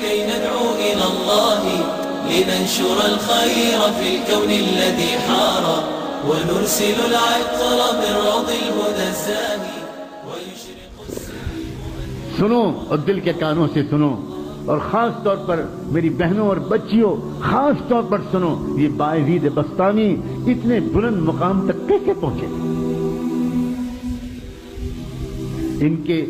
كي ندعو إلى الله لننشر الخير في الكون الذي حار ونرسل العطر من روض الهدى الزاهي ويشرق السلم. سنو اور دل کے کانوں سے سنو، اور خاص طور پر میری بہنوں اور بچیوں خاص طور پر سنو، یہ باعزید بستانی اتنے بلند مقام تک کیسے پہنچے؟ ان کے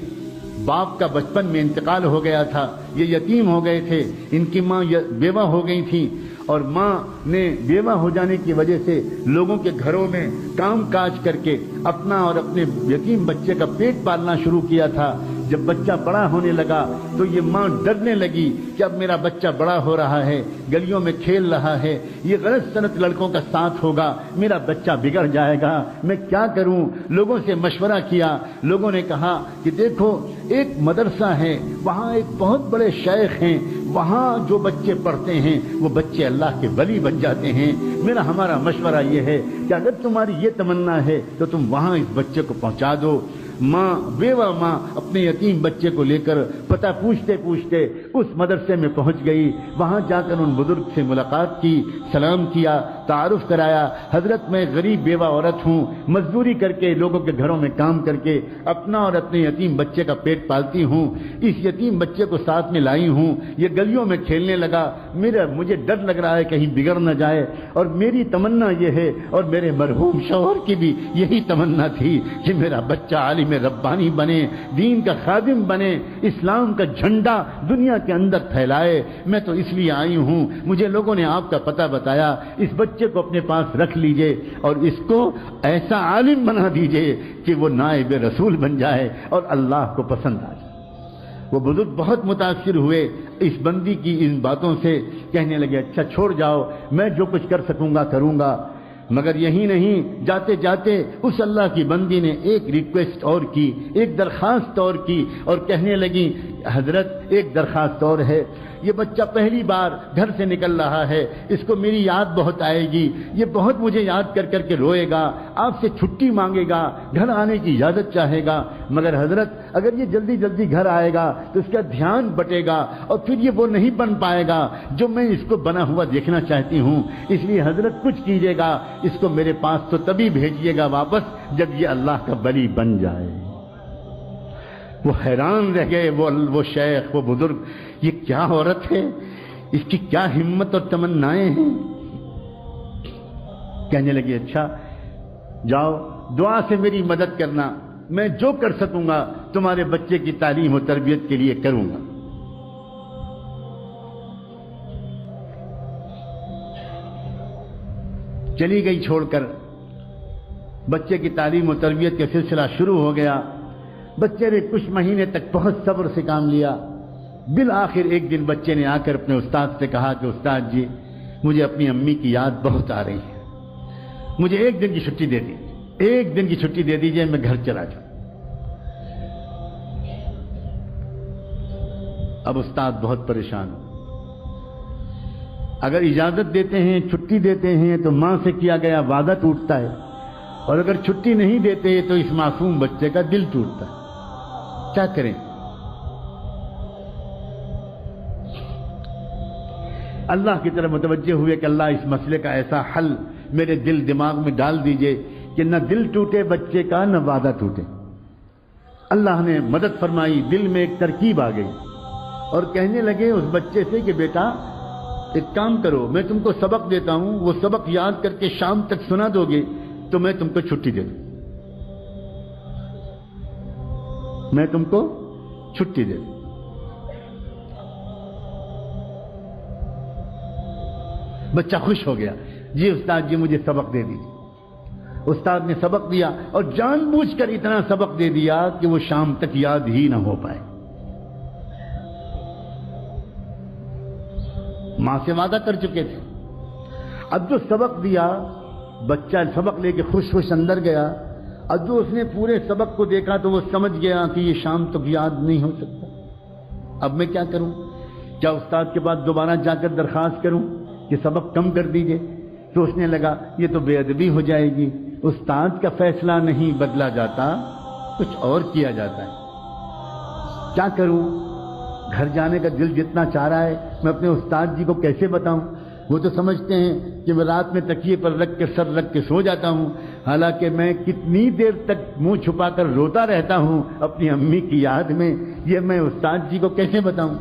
باپ کا بچپن میں انتقال ہو گیا تھا، یہ یتیم ہو گئے تھے، ان کی ماں بیوہ ہو گئی تھی، اور ماں نے بیوہ ہو جانے کی وجہ سے لوگوں کے گھروں میں کام کاج کر کے اپنا اور اپنے یتیم بچے کا پیٹ پالنا شروع کیا تھا. جب بچہ بڑا ہونے لگا تو یہ ماں ڈرنے لگی کہ اب میرا بچہ بڑا ہو رہا ہے، گلیوں میں کھیل رہا ہے، یہ غلط سنت لڑکوں کا ساتھ ہوگا، میرا بچہ بگڑ جائے گا، میں کیا کروں؟ لوگوں سے مشورہ کیا. لوگوں نے کہا کہ دیکھو ایک مدرسہ ہے، وہاں ایک بہت بڑے شیخ ہیں، وہاں جو بچے پڑھتے ہیں وہ بچے اللہ کے ولی بن جاتے ہیں. ہمارا مشورہ یہ ہے کہ اگر تمہاری یہ تمنا ہے تو تم وہاں اس بچے کو پہنچا دو. ماں بیوہ ماں اپنے یتیم بچے کو لے کر پتہ پوچھتے پوچھتے اس مدرسے میں پہنچ گئی. وہاں جا کر ان بزرگ سے ملاقات کی، سلام کیا، تعارف کرایا. حضرت میں غریب بیوہ عورت ہوں، مزدوری کر کے لوگوں کے گھروں میں کام کر کے اپنا اور اپنے یتیم بچے کا پیٹ پالتی ہوں. اس یتیم بچے کو ساتھ میں لائی ہوں، یہ گلیوں میں کھیلنے لگا، مجھے ڈر لگ رہا ہے کہیں بگڑ نہ جائے. اور میری تمنا یہ ہے، اور میرے مرحوم شوہر کی بھی یہی تمنا تھی کہ میرا بچہ عالم ربانی بنے، دین کا خادم بنے، اسلام کا جھنڈا دنیا کے اندر پھیلائے. میں تو اس لیے آئی ہوں، مجھے لوگوں نے آپ کا پتہ بتایا، اس بچے کو اپنے پاس رکھ لیجئے اور اس کو ایسا عالم بنا دیجئے کہ وہ نائب رسول بن جائے اور اللہ کو پسند آ جائے. وہ بزرگ بہت متاثر ہوئے اس بندی کی ان باتوں سے، کہنے لگے اچھا چھوڑ جاؤ، میں جو کچھ کر سکوں گا کروں گا. مگر یہی نہیں، جاتے جاتے اس اللہ کی بندی نے ایک ریکویسٹ اور کی، ایک درخواست اور کی، اور کہنے لگی حضرت ایک درخواست اور ہے، یہ بچہ پہلی بار گھر سے نکل رہا ہے، اس کو میری یاد بہت آئے گی، یہ بہت مجھے یاد کر کر کے روئے گا، آپ سے چھٹی مانگے گا، گھر آنے کی اجازت چاہے گا. مگر حضرت اگر یہ جلدی جلدی گھر آئے گا تو اس کا دھیان بٹے گا اور پھر یہ وہ نہیں بن پائے گا جو میں اس کو بنا ہوا دیکھنا چاہتی ہوں. اس لیے حضرت کچھ کیجیے گا، اس کو میرے پاس تو تبھی بھیجیے گا واپس جب یہ اللہ کا ولی بن جائے. وہ حیران رہ گئے، وہ شیخ، وہ بزرگ، یہ کیا عورت ہے، اس کی کیا ہمت اور تمنائیں ہیں. کہنے لگے اچھا جاؤ دعا سے میری مدد کرنا، میں جو کر سکوں گا تمہارے بچے کی تعلیم و تربیت کے لیے کروں گا. چلی گئی چھوڑ کر. بچے کی تعلیم و تربیت کا سلسلہ شروع ہو گیا. بچے نے کچھ مہینے تک بہت صبر سے کام لیا. بالآخر ایک دن بچے نے آ کر اپنے استاد سے کہا کہ استاد جی مجھے اپنی امی کی یاد بہت آ رہی ہے، مجھے ایک دن کی چھٹی دے دیجیے، ایک دن کی چھٹی دے دیجیے، میں گھر چلا جاؤں. اب استاد بہت پریشان ہو. اگر اجازت دیتے ہیں، چھٹی دیتے ہیں تو ماں سے کیا گیا وعدہ ٹوٹتا ہے، اور اگر چھٹی نہیں دیتے تو اس معصوم بچے کا دل ٹوٹتا ہے. کیا کریں؟ اللہ کی طرف متوجہ ہوئے کہ اللہ اس مسئلے کا ایسا حل میرے دل دماغ میں ڈال دیجئے کہ نہ دل ٹوٹے بچے کا، نہ وعدہ ٹوٹے. اللہ نے مدد فرمائی، دل میں ایک ترکیب آ گئی، اور کہنے لگے اس بچے سے کہ بیٹا ایک کام کرو، میں تم کو سبق دیتا ہوں، وہ سبق یاد کر کے شام تک سنا دو گے تو میں تم کو چھٹی دے دوں، میں تم کو چھٹی دے دوں. بچہ خوش ہو گیا، جی استاد جی مجھے سبق دے دیجیے. استاد نے سبق دیا اور جان بوجھ کر اتنا سبق دے دیا کہ وہ شام تک یاد ہی نہ ہو پائے. ماں سے وعدہ کر چکے تھے. اب جو سبق دیا، بچہ سبق لے کے خوش خوش اندر گیا. اب جو اس نے پورے سبق کو دیکھا تو وہ سمجھ گیا کہ یہ شام تک یاد نہیں ہو سکتا. اب میں کیا کروں؟ کیا استاد کے پاس دوبارہ جا کر درخواست کروں کہ سبق کم کر دیجئے؟ سوچنے لگا یہ تو بے ادبی ہو جائے گی، استاد کا فیصلہ نہیں بدلا جاتا، کچھ اور کیا جاتا ہے. کیا کروں؟ گھر جانے کا دل جتنا چاہ رہا ہے میں اپنے استاد جی کو کیسے بتاؤں؟ وہ تو سمجھتے ہیں کہ میں رات میں تکیے پر رکھ کے سر رکھ کے سو جاتا ہوں، حالانکہ میں کتنی دیر تک منہ چھپا کر روتا رہتا ہوں اپنی امی کی یاد میں، یہ میں استاد جی کو کیسے بتاؤں؟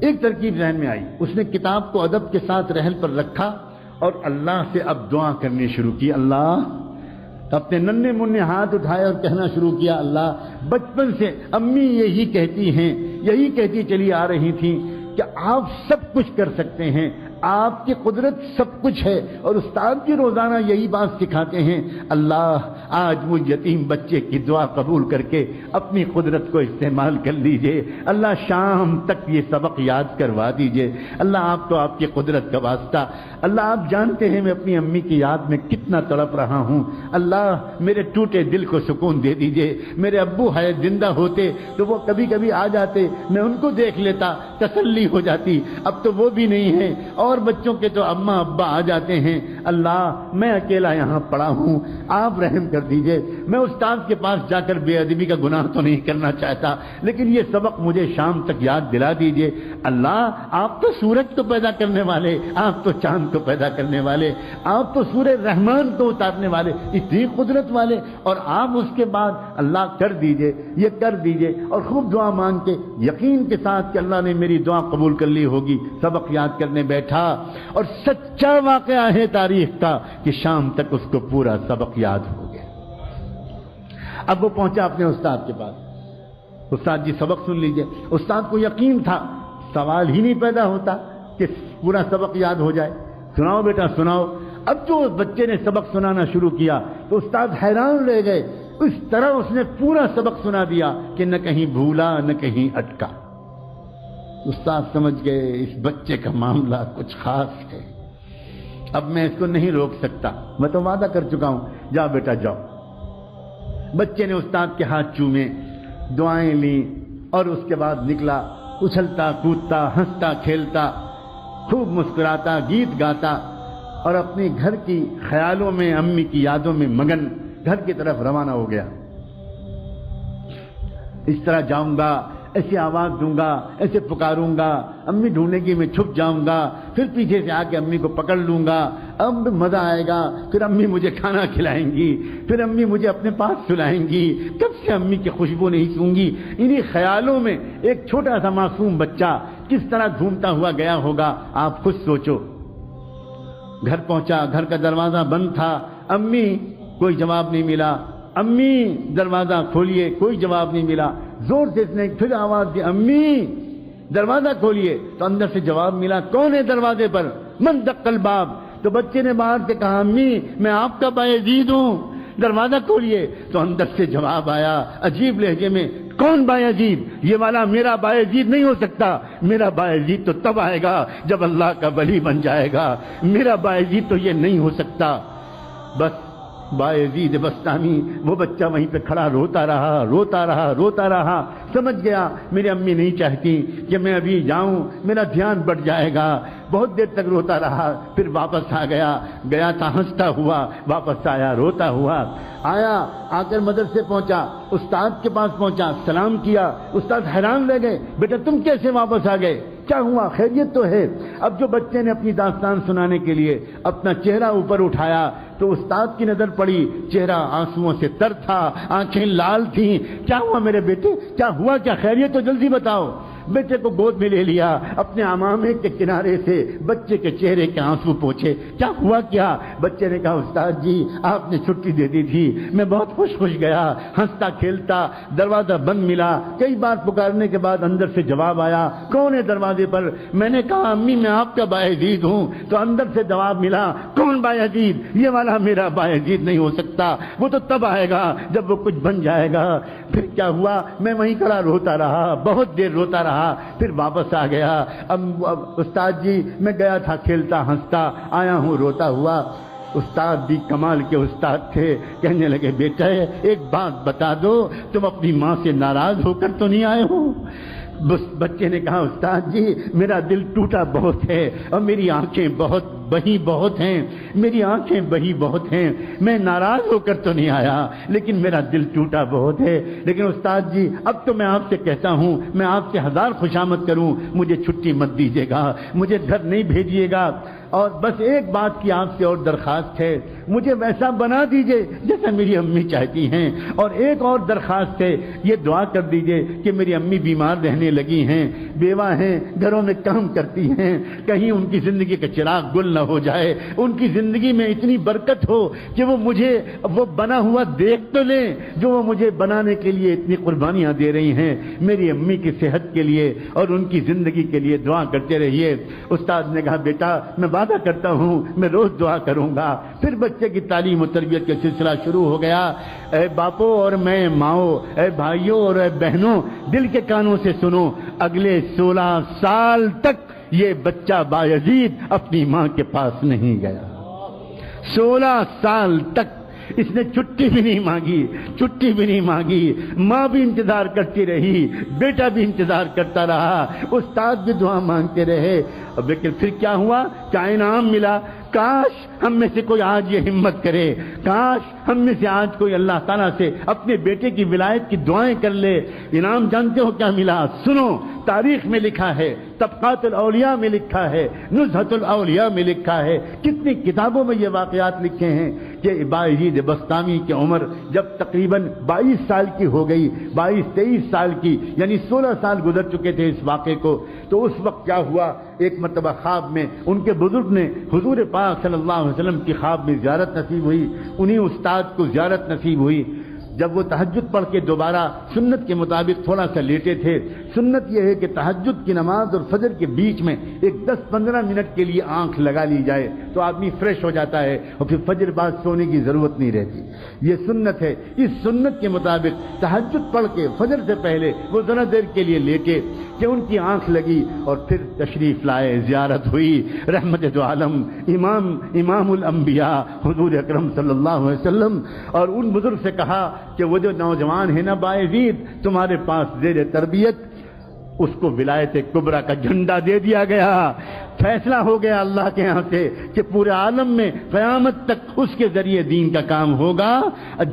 ایک ترکیب ذہن میں آئی، اس نے کتاب کو ادب کے ساتھ رحل پر رکھا اور اللہ سے اب دعا کرنی شروع کی۔ اللہ، اپنے ننھے منھے ہاتھ اٹھائے اور کہنا شروع کیا، اللہ، بچپن سے امی یہی کہتی ہیں، یہی کہتی چلی آ رہی تھیں کہ آپ سب کچھ کر سکتے ہیں، آپ کی قدرت سب کچھ ہے، اور استاد کی روزانہ یہی بات سکھاتے ہیں۔ اللہ، آج مجھ یتیم بچے کی دعا قبول کر کے اپنی قدرت کو استعمال کر لیجئے، اللہ شام تک یہ سبق یاد کروا دیجئے۔ اللہ، آپ تو آپ کی قدرت کا واسطہ، اللہ آپ جانتے ہیں میں اپنی امی کی یاد میں کتنا تڑپ رہا ہوں، اللہ میرے ٹوٹے دل کو سکون دے دیجئے۔ میرے ابو ہے زندہ ہوتے تو وہ کبھی کبھی آ جاتے، میں ان کو دیکھ لیتا، تسلی ہو جاتی، اب تو وہ بھی نہیں ہے، اور بچوں کے تو اماں ابا آ جاتے ہیں، اللہ میں اکیلا یہاں پڑا ہوں، آپ رحم کر دیجئے۔ میں استاد کے پاس جا کر بے ادبی کا گناہ تو نہیں کرنا چاہتا، لیکن یہ سبق مجھے شام تک یاد دلا دیجئے۔ اللہ، آپ تو سورج کو پیدا کرنے والے، آپ تو چاند کو پیدا کرنے والے، آپ تو سورہ رحمان کو اتارنے والے، اتنی قدرت والے، اور آپ اس کے بعد اللہ کر دیجئے، یہ کر دیجئے، اور خوب دعا مانگ کے یقین کے ساتھ کہ اللہ نے میری دعا قبول کر لی ہوگی، سبق یاد کرنے بیٹھا، اور سچا واقعہ ہے تاریخ کا کہ شام تک اس کو پورا سبق یاد ہو گیا۔ اب وہ پہنچا اپنے استاد کے پاس، استاد جی سبق سن لیجئے۔ استاد کو یقین تھا، سوال ہی نہیں پیدا ہوتا کہ پورا سبق یاد ہو جائے۔ سناؤ بیٹا سناؤ۔ اب جو بچے نے سبق سنانا شروع کیا تو استاد حیران رہ گئے، اس طرح اس نے پورا سبق سنا دیا کہ نہ کہیں بھولا نہ کہیں اٹکا۔ استاد سمجھ گئے اس بچے کا معاملہ کچھ خاص ہے، اب میں اس کو نہیں روک سکتا، میں تو وعدہ کر چکا ہوں، جاؤ بیٹا جاؤ۔ بچے نے استاد کے ہاتھ چومے، دعائیں لیں، اور اس کے بعد نکلا، اچھلتا کودتا ہنستا کھیلتا، خوب مسکراتا، گیت گاتا، اور اپنے گھر کی خیالوں میں، امی کی یادوں میں مگن گھر کی طرف روانہ ہو گیا۔ اس طرح جاؤں گا، ایسے آواز دوں گا، ایسے پکاروں گا، امی ڈھونڈے گی، میں چھپ جاؤں گا، پھر پیچھے سے آ کے امی کو پکڑ لوں گا، اب مزہ آئے گا، پھر امی مجھے کھانا کھلائیں گی، پھر امی مجھے اپنے پاس سلائیں گی، کب سے امی کی خوشبو نہیں سوں گی۔ انہی خیالوں میں ایک چھوٹا سا معصوم بچہ کس طرح گھومتا ہوا گیا ہوگا، آپ خود سوچو۔ گھر پہنچا، گھر کا دروازہ بند تھا، امی، کوئی جواب نہیں ملا، امی دروازہ کھولیے، کوئی جواب نہیں ملا، زور سے اس نے پھر آواز دی، امی دروازہ کھولیے، تو اندر سے جواب ملا، کون ہے دروازے پر؟ من دق الباب۔ تو بچے نے باہر سے کہا، امی میں آپ کا بایزید ہوں، دروازہ کھولیے۔ تو اندر سے جواب آیا عجیب لہجے میں، کون بایزید؟ یہ والا میرا بایزید نہیں ہو سکتا، میرا بایزید تو تب آئے گا جب اللہ کا ولی بن جائے گا، میرا بایزید تو یہ نہیں ہو سکتا۔ بس بایزید بستانی، وہ بچہ وہیں پہ کھڑا روتا رہا روتا رہا روتا رہا، سمجھ گیا میری امی نہیں چاہتی کہ میں ابھی جاؤں، میرا دھیان بٹ جائے گا، بہت دیر تک روتا رہا، پھر واپس آ گیا، گیا تھا ہنستا ہوا، واپس آیا روتا ہوا، آیا آ کر مدرسے پہنچا، استاد کے پاس پہنچا، سلام کیا، استاد حیران رہ گئے، بیٹا تم کیسے واپس آ گئے، کیا ہوا، خیریت تو ہے؟ اب جو بچے نے اپنی داستان سنانے کے لیے اپنا چہرہ اوپر اٹھایا تو استاد کی نظر پڑی، چہرہ آنسوؤں سے تر تھا، آنکھیں لال تھیں، کیا ہوا میرے بیٹے، کیا ہوا، کیا خیریت، تو جلدی بتاؤ۔ بیٹے کو گود میں لے لیا، اپنے عمامے کے کنارے سے بچے کے چہرے کے آنسو پوچھے، کیا ہوا کیا؟ بچے نے کہا، استاد جی آپ نے چھٹی دے دی تھی، میں بہت خوش گیا، ہنستا کھیلتا، دروازہ بند ملا، کئی بار پکارنے کے بعد اندر سے جواب آیا، کون ہے دروازے پر؟ میں نے کہا امی میں آپ کا بایزید ہوں، تو اندر سے جواب ملا، کون بایزید؟ یہ والا میرا بایزید نہیں ہو سکتا، وہ تو تب آئے گا جب وہ کچھ بن جائے گا۔ پھر کیا ہوا، میں وہیں کھڑا روتا رہا، بہت دیر روتا رہا، پھر واپس آ گیا۔ اب استاد جی میں گیا تھا کھیلتا ہنستا، آیا ہوں روتا ہوا۔ استاد بھی کمال کے استاد تھے، کہنے لگے بیٹا ایک بات بتا دو، تم اپنی ماں سے ناراض ہو کر تو نہیں آئے ہو؟ بچے نے کہا، استاد جی میرا دل ٹوٹا بہت ہے اور میری آنکھیں بہت بہی بہت ہیں، میری آنکھیں بہی بہت ہیں، میں ناراض ہو کر تو نہیں آیا لیکن میرا دل ٹوٹا بہت ہے، لیکن استاد جی اب تو میں آپ سے کہتا ہوں، میں آپ سے ہزار خوشامد کروں، مجھے چھٹی مت دیجیے گا، مجھے گھر نہیں بھیجیے گا، اور بس ایک بات کی آپ سے اور درخواست ہے، مجھے ویسا بنا دیجئے جیسا میری امی چاہتی ہیں، اور ایک اور درخواست ہے، یہ دعا کر دیجئے کہ میری امی بیمار رہنے لگی ہیں، بیوہ ہیں، گھروں میں کام کرتی ہیں، کہیں ان کی زندگی کا چراغ گل نہ ہو جائے، ان کی زندگی میں اتنی برکت ہو کہ وہ مجھے وہ بنا ہوا دیکھ تو لیں جو وہ مجھے بنانے کے لیے اتنی قربانیاں دے رہی ہیں، میری امی کی صحت کے لیے اور ان کی زندگی کے لیے دعا کرتے رہیے۔ استاد نے کہا بیٹا میں وعدہ کرتا ہوں میں روز دعا کروں گا۔ پھر بچے کی تعلیم و تربیت کا سلسلہ شروع ہو گیا۔ اے باپو اور میں ماؤں، اے بھائیوں اور اے بہنوں، دل کے کانوں سے سنو، اگلے 16 سال تک یہ بچہ بایزید اپنی ماں کے پاس نہیں گیا۔ 16 سال تک اس نے چھٹی بھی نہیں مانگی، چھٹی بھی نہیں مانگی، ماں بھی انتظار کرتی رہی، بیٹا بھی انتظار کرتا رہا، استاد بھی دعا مانگتے رہے، لیکن پھر کیا ہوا؟ کیا انعام ملا؟ کاش ہم میں سے کوئی آج یہ ہمت کرے، کاش ہم میں سے آج کوئی اللہ تعالیٰ سے اپنے بیٹے کی ولایت کی دعائیں کر لے۔ انعام جانتے ہو کیا ملا؟ سنو، تاریخ میں لکھا ہے، طبقات الاولیاء میں لکھا ہے، نزہۃ الاولیاء میں لکھا ہے، کتنی کتابوں میں یہ واقعات لکھے ہیں کہ بایزید بسطامی کی عمر جب تقریباً 22 سال کی ہو گئی، 22-23 سال کی، یعنی 16 سال گزر چکے تھے اس واقعے کو، تو اس وقت کیا ہوا؟ ایک مرتبہ خواب میں ان کے بزرگ نے حضور پاک صلی اللہ علیہ وسلم کی خواب میں زیارت نصیب ہوئی، انہی استاد کو زیارت نصیب ہوئی۔ جب وہ تہجد پڑھ کے دوبارہ سنت کے مطابق تھوڑا سا لیٹے تھے، سنت یہ ہے کہ تہجد کی نماز اور فجر کے بیچ میں ایک 10-15 منٹ کے لیے آنکھ لگا لی جائے تو آدمی فریش ہو جاتا ہے اور پھر فجر بعد سونے کی ضرورت نہیں رہتی، یہ سنت ہے۔ اس سنت کے مطابق تہجد پڑھ کے فجر سے پہلے وہ ذرا دیر کے لیے لیٹے کہ ان کی آنکھ لگی اور پھر تشریف لائے، زیارت ہوئی، رحمت دو عالم امام الانبیاء حضور اکرم صلی اللہ علیہ وسلم، اور ان بزرگ سے کہا کہ وہ جو نوجوان ہے نا بایزید تمہارے پاس زیر تربیت، اس کو ولایت کبریٰ کا جھنڈا دے دیا گیا، فیصلہ ہو گیا اللہ کے ہاں سے کہ پورے عالم میں قیامت تک اس کے ذریعے دین کا کام ہوگا،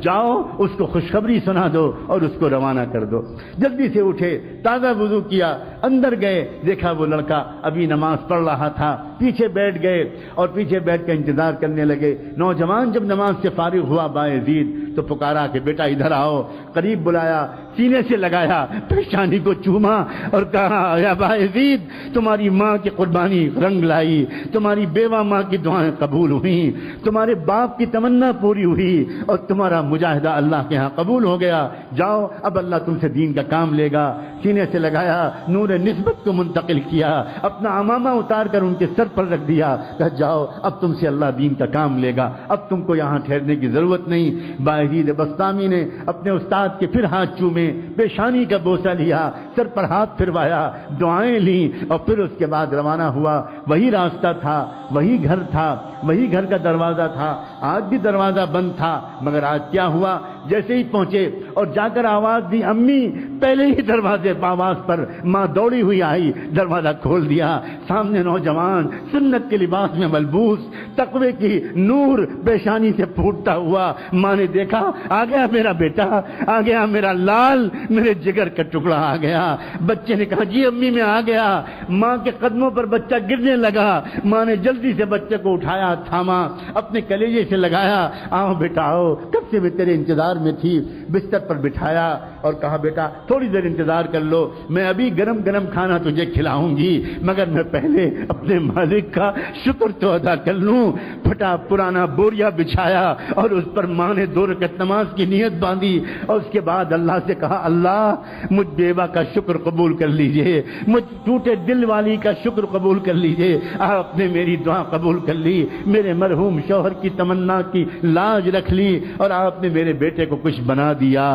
جاؤ اس کو خوشخبری سنا دو اور اس کو روانہ کر دو۔ جلدی سے اٹھے، تازہ وضو کیا، اندر گئے، دیکھا وہ لڑکا ابھی نماز پڑھ رہا تھا، پیچھے بیٹھ گئے اور پیچھے بیٹھ کے انتظار کرنے لگے۔ نوجوان جب نماز سے فارغ ہوا بایزید تو پکارا کہ بیٹا ادھر آؤ، قریب بلایا، سینے سے لگایا، پیشانی کو چوما اور کہا یا بایزید تمہاری ماں کی قربانی رنگ لائی، تمہاری بیوہ ماں کی دعائیں قبول ہوئیں، تمہارے باپ کی تمنا پوری ہوئی اور تمہارا مجاہدہ اللہ کے ہاں قبول ہو گیا، جاؤ اب اللہ تم سے دین کا کام لے گا۔ سینے سے لگایا، نور نسبت کو منتقل کیا، اپنا عمامہ اتار کر ان کے سر پر رکھ دیا، کہا جاؤ اب تم سے اللہ دین کا کام لے گا، اب تم کو یہاں ٹھہرنے کی ضرورت نہیں۔ بایزید بسطامی نے اپنے استاد کے پھر ہاتھ چومے، پیشانی کا بوسہ لیا، سر پر ہاتھ پھروایا، دعائیں لیں اور پھر اس کے بعد روانہ ہوا۔ وہی راستہ تھا، وہی گھر تھا، وہی گھر کا دروازہ تھا، آج بھی دروازہ بند تھا، مگر آج کیا ہوا؟ جیسے ہی پہنچے اور جا کر آواز دی امی، پہلے ہی دروازے پر آواز پر ماں دوڑی ہوئی آئی، دروازہ کھول دیا، سامنے نوجوان سنت کے لباس میں ملبوس، تقوی کی نور پیشانی سے پھوٹتا ہوا۔ ماں نے دیکھا آ گیا میرا بیٹا، آ گیا میرا لال، میرے جگر کا ٹکڑا آ گیا۔ بچے نے کہا جی امی میں آ گیا۔ ماں کے قدموں پر بچہ گرنے لگا، ماں نے جلدی سے بچے کو اٹھایا، تھاما، اپنے کلیجے سے لگایا، آؤ بیٹا آؤ، کب سے میں تیرے انتظار میں تھی، بستر پر بٹھایا اور کہا بیٹا تھوڑی دیر انتظار کر لو، میں ابھی گرم گرم کھانا تجھے کھلاؤں گی، مگر میں پہلے اپنے مالک کا شکر تو ادا کر لوں۔ پھٹا پرانا بوریا بچھایا اور اس پر ماں نے 2 رکعت نماز کی نیت باندھی اور اس کے بعد اللہ سے کہا اللہ مجھ بیوہ کا شکر قبول کر لیجئے، مجھ ٹوٹے دل والی کا شکر قبول کر لیجئے، آپ نے میری دعا قبول کر لی، میرے مرحوم شوہر کی تمنا کی لاج رکھ لی اور آپ نے میرے بیٹے کو کچھ بنا دیا۔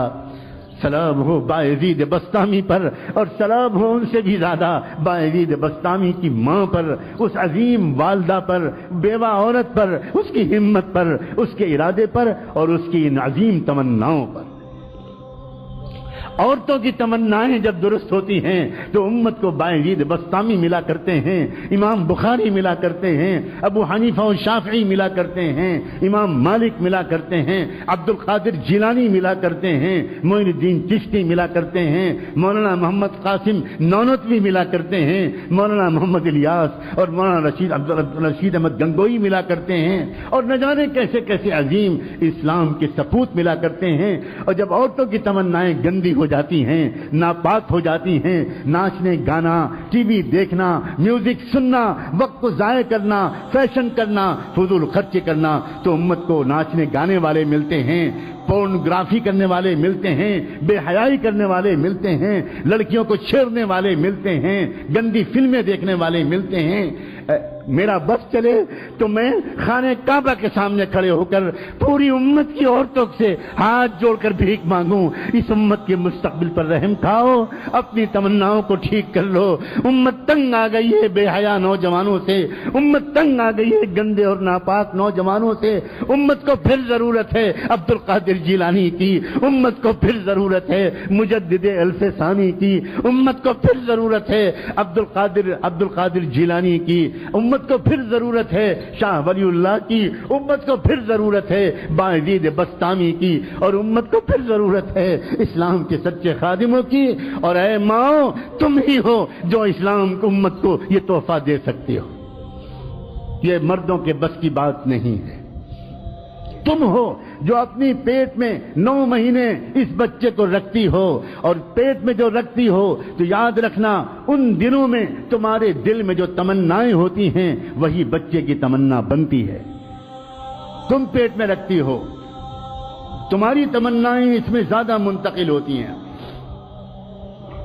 سلام ہو بایزید بسطامی پر، اور سلام ہو ان سے بھی زیادہ بایزید بسطامی کی ماں پر، اس عظیم والدہ پر، بیوہ عورت پر، اس کی ہمت پر، اس کے ارادے پر اور اس کی ان عظیم تمناؤں پر۔ عورتوں کی تمنائیں جب درست ہوتی ہیں تو امت کو باعزید بسطامی ملا کرتے ہیں، امام بخاری ملا کرتے ہیں، ابو حنیفہ و شافعی ملا کرتے ہیں، امام مالک ملا کرتے ہیں، عبد القادر جیلانی ملا کرتے ہیں، معین الدین چشتی ملا کرتے ہیں، مولانا محمد قاسم نانوتوی ملا کرتے ہیں، مولانا محمد الیاس اور مولانا رشید احمد گنگوئی ملا کرتے ہیں، اور نہ جانے کیسے کیسے عظیم اسلام کے سپوت ملا کرتے ہیں۔ اور جب عورتوں کی تمنائیں گندی ہو جاتی ہیں، ناپاک ہو جاتی ہیں، ناچنے گانا، ٹی وی دیکھنا، میوزک سننا، وقت کو ضائع کرنا، فیشن کرنا، فضول خرچی کرنا، تو امت کو ناچنے گانے والے ملتے ہیں، پورنوگرافی کرنے والے ملتے ہیں، بے حیائی کرنے والے ملتے ہیں، لڑکیوں کو چھیڑنے والے ملتے ہیں، گندی فلمیں دیکھنے والے ملتے ہیں۔ میرا بس چلے تو میں خانہ کعبہ کے سامنے کھڑے ہو کر پوری امت کی عورتوں سے ہاتھ جوڑ کر بھیک مانگوں، اس امت کے مستقبل پر رحم کھاؤ، اپنی تمناؤں کو ٹھیک کر لو۔ امت تنگ آ گئی ہے بے حیا نوجوانوں سے، امت تنگ آ گئی ہے گندے اور ناپاک نوجوانوں سے، امت کو پھر ضرورت ہے عبد القادر جیلانی کی، امت کو پھر ضرورت ہے مجدد الف ثانی کی، امت کو پھر ضرورت ہے عبد القادر جیلانی کی، امت کو پھر ضرورت ہے شاہ ولی اللہ کی، امت کو پھر ضرورت ہے باعزید بسطامی کی، اور امت کو پھر ضرورت ہے اسلام کے سچے خادموں کی۔ اور اے ماؤں، تم ہی ہو جو اسلام کو امت کو یہ تحفہ دے سکتے ہو، یہ مردوں کے بس کی بات نہیں ہے۔ تم ہو جو اپنی پیٹ میں 9 مہینے اس بچے کو رکھتی ہو، اور پیٹ میں جو رکھتی ہو تو یاد رکھنا ان دنوں میں تمہارے دل میں جو تمنائیں ہوتی ہیں وہی بچے کی تمنا بنتی ہے۔ تم پیٹ میں رکھتی ہو، تمہاری تمنائیں اس میں زیادہ منتقل ہوتی ہیں۔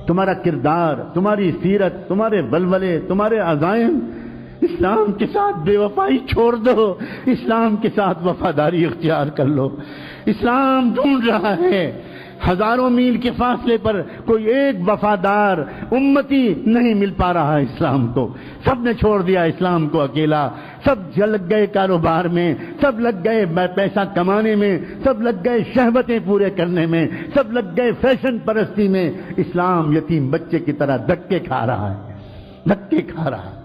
تمہارا کردار، تمہاری سیرت، تمہارے ولولے، تمہارے عزائم، اسلام کے ساتھ بے وفائی چھوڑ دو، اسلام کے ساتھ وفاداری اختیار کر لو۔ اسلام ڈھونڈ رہا ہے، ہزاروں میل کے فاصلے پر کوئی ایک وفادار امتی نہیں مل پا رہا ہے اسلام کو۔ سب نے چھوڑ دیا اسلام کو اکیلا، سب لگ گئے کاروبار میں، سب لگ گئے پیسہ کمانے میں، سب لگ گئے شہوتیں پورے کرنے میں، سب لگ گئے فیشن پرستی میں۔ اسلام یتیم بچے کی طرح دھکے کھا رہا ہے، دھکے کھا رہا ہے۔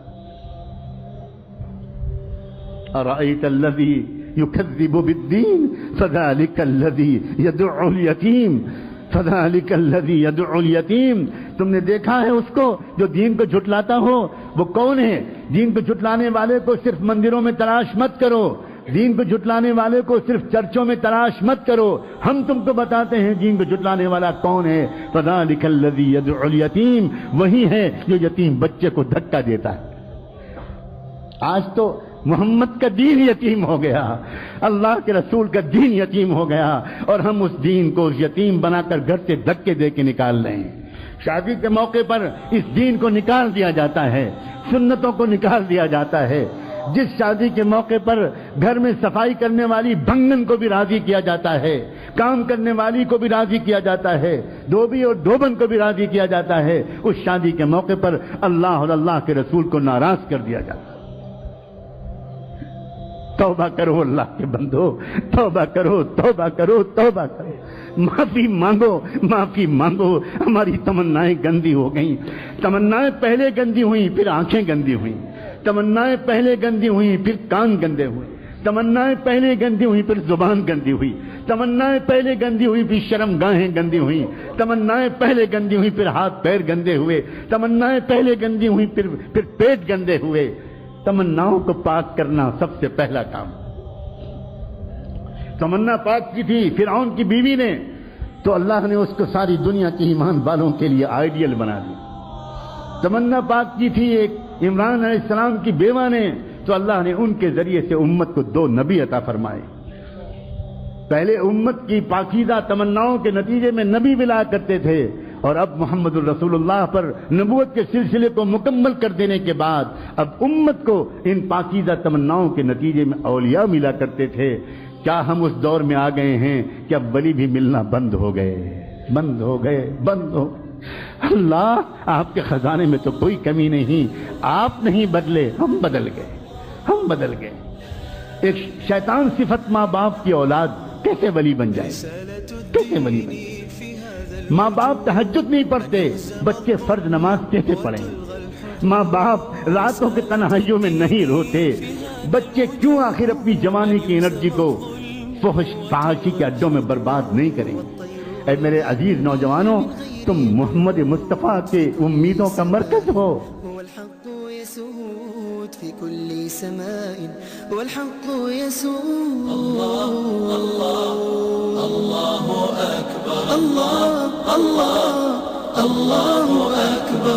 أرأيت الذي يكذب بالدين فذلك الذي يدعو اليتيم، فذلك الذي يدعو اليتيم۔ تم نے دیکھا ہے اس کو جو دین کو جھٹلاتا ہو؟ وہ کون ہے؟ دین کو جھٹلانے والے کو صرف مندروں میں تلاش مت کرو، دین کو جھٹلانے والے کو صرف چرچوں میں تلاش مت کرو، ہم تم کو بتاتے ہیں دین کو جھٹلانے والا کون ہے۔ فذلك الذي يدعو اليتيم، وہی ہے جو یتیم بچے کو دھکا دیتا ہے۔ آج تو محمد کا دین یتیم ہو گیا، اللہ کے رسول کا دین یتیم ہو گیا، اور ہم اس دین کو یتیم بنا کر گھر سے دھکے دے کے نکال رہے ہیں۔ شادی کے موقع پر اس دین کو نکال دیا جاتا ہے، سنتوں کو نکال دیا جاتا ہے۔ جس شادی کے موقع پر گھر میں صفائی کرنے والی بھنگن کو بھی راضی کیا جاتا ہے، کام کرنے والی کو بھی راضی کیا جاتا ہے، دھوبی اور دھوبن کو بھی راضی کیا جاتا ہے، اس شادی کے موقع پر اللہ اور اللہ کے رسول کو ناراض کر دیا جاتا ہے۔ توبہ کرو اللہ کے بندو، توبہ کرو، توبہ کرو، توبہ کرو، معافی مانگو، معافی مانگو۔ ہماری تمنائیں گندی ہو گئیں، تمنائیں پہلے گندی ہوئیں پھر آنکھیں گندی ہوئیں، تمنائیں پہلے گندی ہوئیں پھر کان گندے ہوئے، تمنائیں پہلے گندی ہوئی پھر زبان گندی ہوئی، تمنائیں پہلے گندی ہوئی پھر شرم گاہیں گندی ہوئی، تمنائیں پہلے گندی ہوئی پھر ہاتھ پیر گندے ہوئے، تمنائیں پہلے گندی ہوئی پھر پیٹ گندے ہوئے۔ تمناؤں کو پاک کرنا سب سے پہلا کام۔ تمنا پاک کی تھی فرعون کی بیوی نے، تو اللہ نے اس کو ساری دنیا کے ایمان والوں کے لیے آئیڈیل بنا دی۔ تمنا پاک کی تھی ایک عمران علیہ السلام کی بیوہ نے، تو اللہ نے ان کے ذریعے سے امت کو 2 نبی عطا فرمائے۔ پہلے امت کی پاکیزہ تمناؤں کے نتیجے میں نبی ملا کرتے تھے، اور اب محمد الرسول اللہ پر نبوت کے سلسلے کو مکمل کر دینے کے بعد اب امت کو ان پاکیزہ تمناؤں کے نتیجے میں اولیاء ملا کرتے تھے۔ کیا ہم اس دور میں آ گئے ہیں کہ اب ولی بھی ملنا بند ہو گئے، بند ہو گئے، بند ہو؟ اللہ، آپ کے خزانے میں تو کوئی کمی نہیں، آپ نہیں بدلے، ہم بدل گئے، ہم بدل گئے۔ ایک شیطان صفت ماں باپ کی اولاد کیسے ولی بن جائے، کیسے ولی بن جائے؟ ماں باپ تہجد نہیں پڑھتے، بچے فرض نماز کیسے پڑھیں؟ ماں باپ راتوں کے تنہائیوں میں نہیں روتے، بچے کیوں آخر اپنی جوانی کی انرجی کو فحش فحاشی کے اڈوں میں برباد نہیں کریں؟ اے میرے عزیز نوجوانوں، تم محمد مصطفیٰ کے امیدوں کا مرکز ہو۔ هو الحق يسود في كل سماء، هو الحق يسود. الله أكبر، الله الله الله أكبر.